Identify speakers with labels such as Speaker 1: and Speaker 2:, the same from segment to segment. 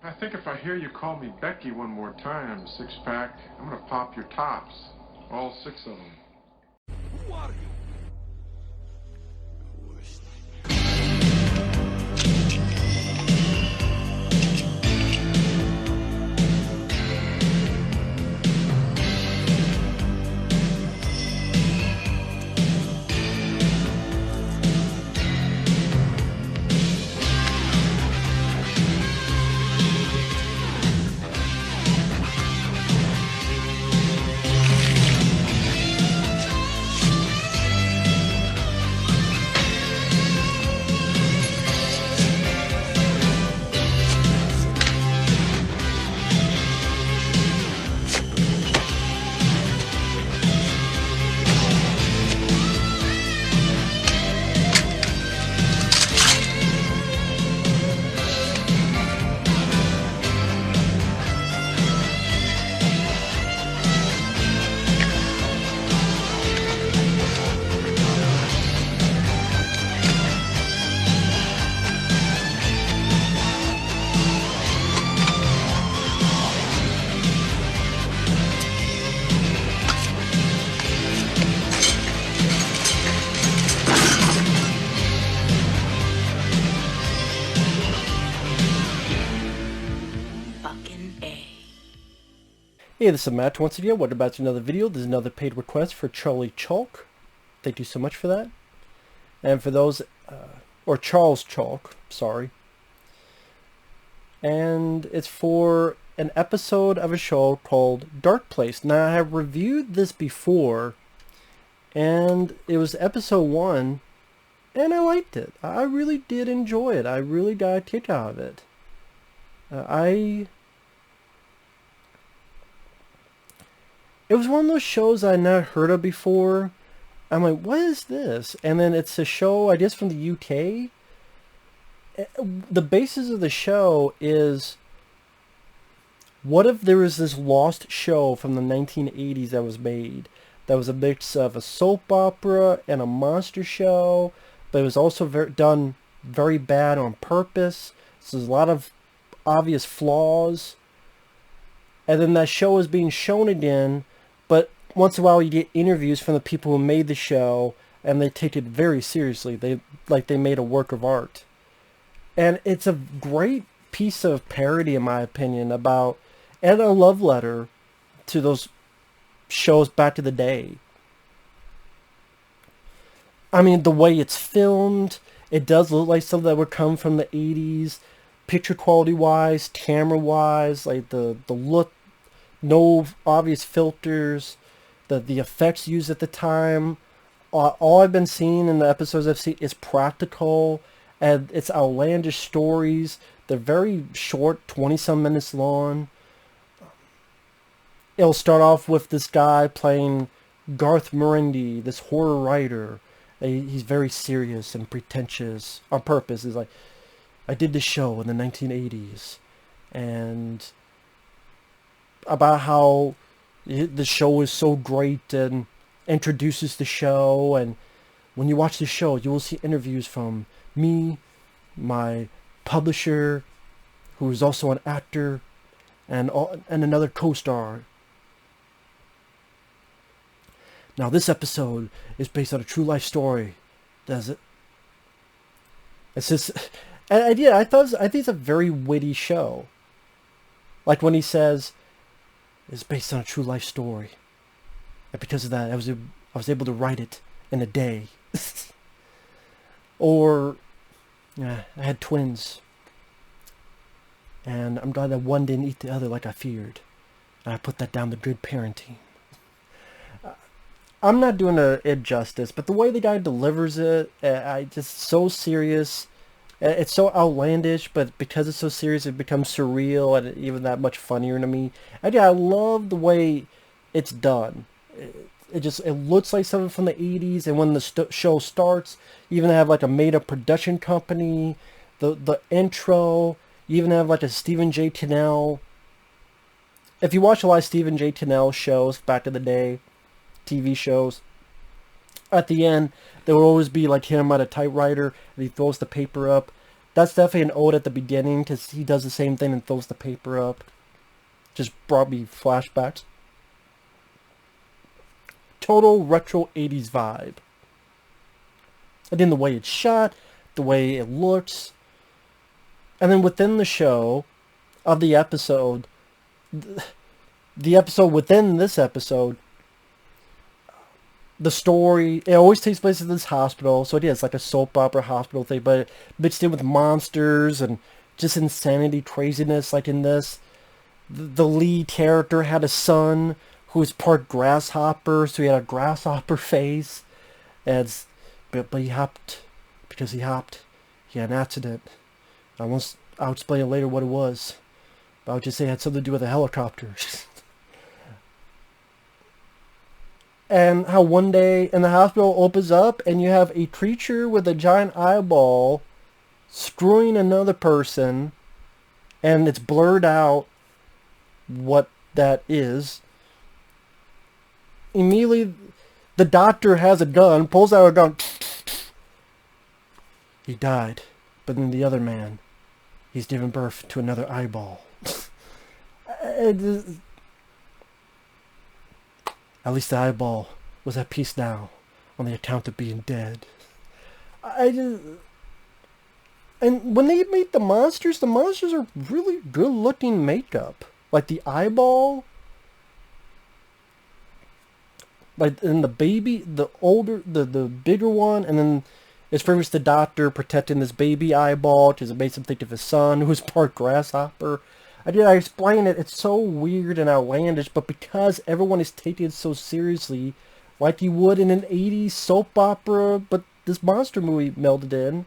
Speaker 1: I think if I hear you call me Becky one more time, six-pack, I'm gonna pop your tops. All six of them.
Speaker 2: Who are you?
Speaker 3: Hey, this is Matt once again. Welcome back to another video. There's another paid request for Charlie Chalk. Thank you so much for that. And for those, or Charles Chalk, sorry. And it's for an episode of a show called Darkplace. Now, I have reviewed this before, and it was episode 1, and I liked it. I really did enjoy it. I really got a kick out of it. It was one of those shows I never heard of before. I'm like, what is this? And then it's a show, I guess, from the UK. The basis of the show is, what if there was this lost show from the 1980s that was made? That was a mix of a soap opera and a monster show, but it was also done very bad on purpose. So there's a lot of obvious flaws. And then that show is being shown again, but once in a while you get interviews from the people who made the show, and they take it very seriously. They made a work of art. And it's a great piece of parody, in my opinion, about, and a love letter to those shows back in the day. I mean, the way it's filmed, it does look like something that would come from the 80s, picture quality wise, camera wise, like the look, no obvious filters, the effects used at the time. All I've been seeing in the episodes I've seen is practical, and it's outlandish stories. They're very short, 20-some minutes long. It'll start off with this guy playing Garth Marenghi, this horror writer. He's very serious and pretentious on purpose. He's like, I did this show in the 1980s, and about how the show is so great, and introduces the show. And when you watch the show, you will see interviews from me, my publisher, who is also an actor, and another co-star. Now, this episode is based on a true life story. Does it? It's just, and yeah, I think it's a very witty show. Like when he says, "It's based on a true life story," and because of that, I was able to write it in a day. Or, yeah, I had twins, and I'm glad that one didn't eat the other like I feared, and I put that down to good parenting. I'm not doing it justice, but the way the guy delivers it, I just so serious. It's so outlandish, but because it's so serious, it becomes surreal and even that much funnier to me. And yeah, I love the way it's done. It looks like something from the 80s, and when the show starts, you even have like a made-up production company. The intro, you even have like a Stephen J. Cannell. If you watch a lot of Stephen J. Cannell shows back in the day, TV shows, at the end there will always be like him at a typewriter, and he throws the paper up, That's definitely an ode at the beginning, because he does the same thing and throws the paper up. Just brought me flashbacks. Total retro 80s vibe. And then the way it's shot, the way it looks. And then within the show, of the episode, the episode within this episode, the story, it always takes place in this hospital, so it is like a soap opera hospital thing, but mixed in with monsters and just insanity, craziness, like in this. The lead character had a son who was part grasshopper, so he had a grasshopper face, but he hopped, because he had an accident. I'll explain later what it was, but I'll just say it had something to do with a helicopter. And how one day in the hospital opens up and you have a creature with a giant eyeball screwing another person, and it's blurred out what that is. Immediately, the doctor has a gun, pulls out a gun. He died, but then the other man, he's given birth to another eyeball. At least the eyeball was at peace now, on the account of being dead. And when they meet the monsters are really good looking makeup. Like the eyeball, like in the baby, the bigger one, and then it's pretty much the doctor protecting this baby eyeball because it makes him think of his son, who was part grasshopper. I explain it, it's so weird and outlandish, but because everyone is taking it so seriously, like you would in an 80s soap opera, but this monster movie melded in.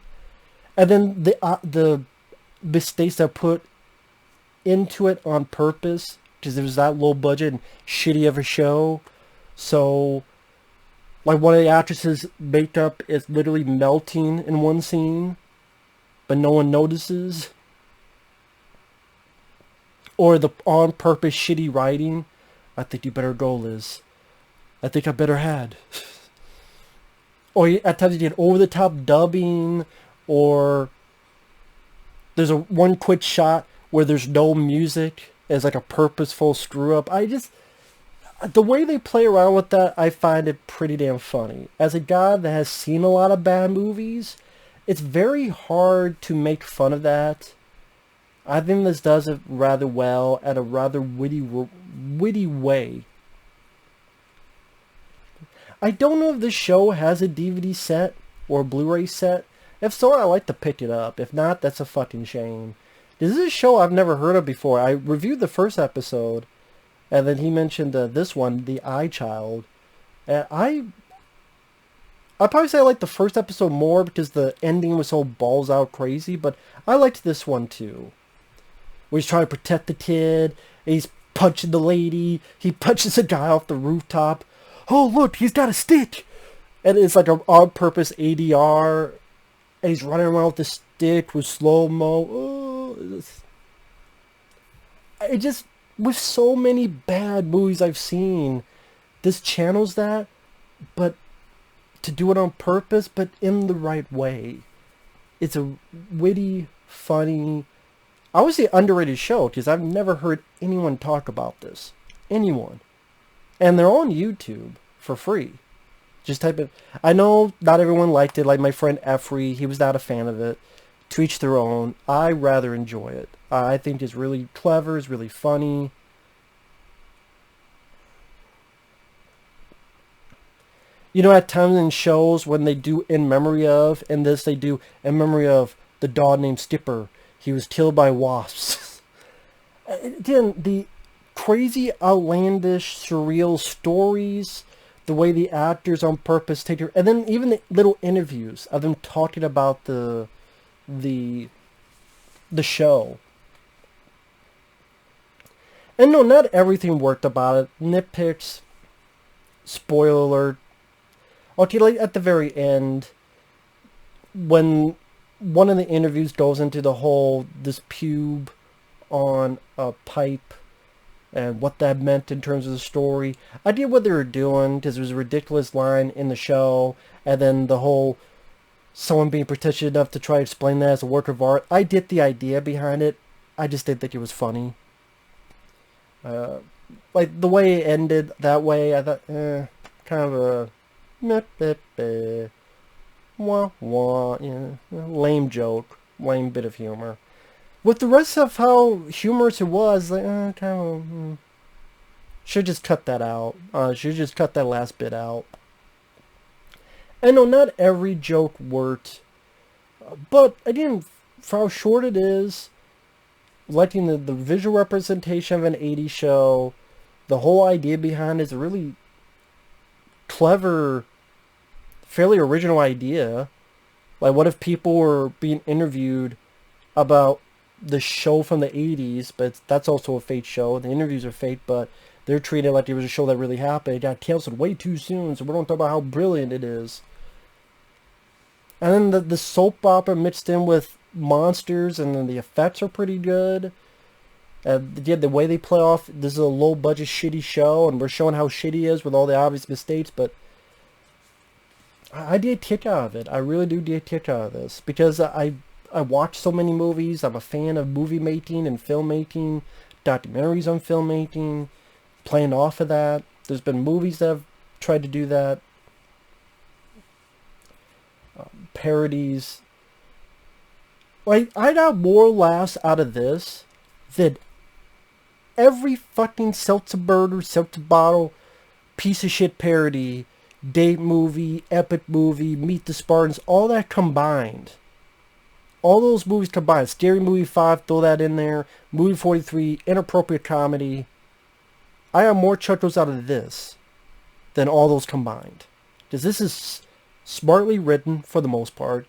Speaker 3: And then the mistakes that put into it on purpose, because it was that low budget and shitty of a show. So, like one of the actresses' makeup is literally melting in one scene, but no one notices. Or the on-purpose shitty writing. I think you better go, Liz. I think I better had. Or at times you get over-the-top dubbing, or there's one quick shot where there's no music as like a purposeful screw-up. The way they play around with that, I find it pretty damn funny. As a guy that has seen a lot of bad movies, it's very hard to make fun of that. I think this does it rather well at a rather witty way. I don't know if this show has a DVD set or a Blu-ray set. If so, I'd like to pick it up. If not, that's a fucking shame. This is a show I've never heard of before. I reviewed the first episode, and then he mentioned this one, the Eyechild. And I'd probably say I liked the first episode more because the ending was so balls out crazy, but I liked this one too. Where he's trying to protect the kid, and he's punching the lady, he punches a guy off the rooftop. Oh look, he's got a stick! And it's like an on-purpose ADR, and he's running around with the stick with slow-mo. Oh, it just, with so many bad movies I've seen, this channels that, but to do it on purpose, but in the right way. It's a witty, funny, I would say underrated show, because I've never heard anyone talk about this. Anyone. And they're on YouTube for free. Just type it. I know not everyone liked it, like my friend Efrey, he was not a fan of it. To each their own. I rather enjoy it. I think it's really clever, it's really funny. You know, at times in shows when they do in memory of, and this they do in memory of the dog named Skipper. He was killed by wasps. Again, the crazy, outlandish, surreal stories, the way the actors on purpose take it, and then even the little interviews of them talking about the show. And no, not everything worked about it. Nitpicks, spoiler alert. Okay, like at the very end, when one of the interviews goes into the whole, this pube on a pipe and what that meant in terms of the story. I get what they were doing because there was a ridiculous line in the show, and then the whole someone being pretentious enough to try to explain that as a work of art. I get the idea behind it. I just didn't think it was funny. Like, the way it ended that way, I thought, kind of a meh, meh, meh, wah, wah, yeah, lame joke, lame bit of humor. With the rest of how humorous it was, like, kind of, should just cut that out. Should just cut that last bit out. I know not every joke worked, but again, for how short it is, liking the visual representation of an 80s show, the whole idea behind it is a really clever, fairly original idea. Like, what if people were being interviewed about the show from the 80s, but that's also a fake show. The interviews are fake, but they're treated like it was a show that really happened. It got canceled way too soon, so we don't talk about how brilliant it is. And then the soap opera mixed in with monsters, and then the effects are pretty good. Yeah, the way they play off, this is a low-budget, shitty show, and we're showing how shitty it is with all the obvious mistakes, but I did kick out of it. I really do get kick out of this, because I watch so many movies. I'm a fan of movie making and filmmaking, documentaries on filmmaking, playing off of that. There's been movies that have tried to do that. Parodies. Like, I got more laughs out of this than every fucking seltzer burger, seltzer bottle, piece of shit parody, date movie, epic movie, Meet the Spartans, all that combined. All those movies combined. Scary Movie 5, throw that in there. Movie 43, inappropriate comedy. I have more chuckles out of this than all those combined. Because this is smartly written for the most part.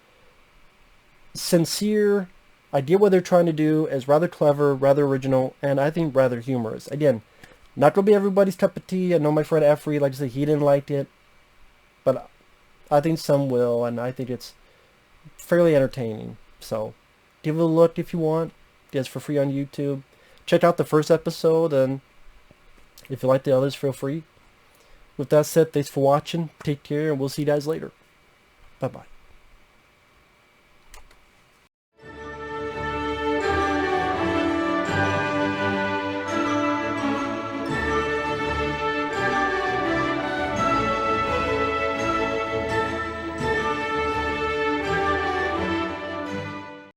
Speaker 3: Sincere. I get what they're trying to do, is rather clever, rather original, and I think rather humorous. Again, not going to be everybody's cup of tea. I know my friend Effrey, like I said, he didn't like it. But I think some will, and I think it's fairly entertaining. So, give it a look if you want. It's for free on YouTube. Check out the first episode, and if you like the others, feel free. With that said, thanks for watching. Take care, and we'll see you guys later. Bye-bye.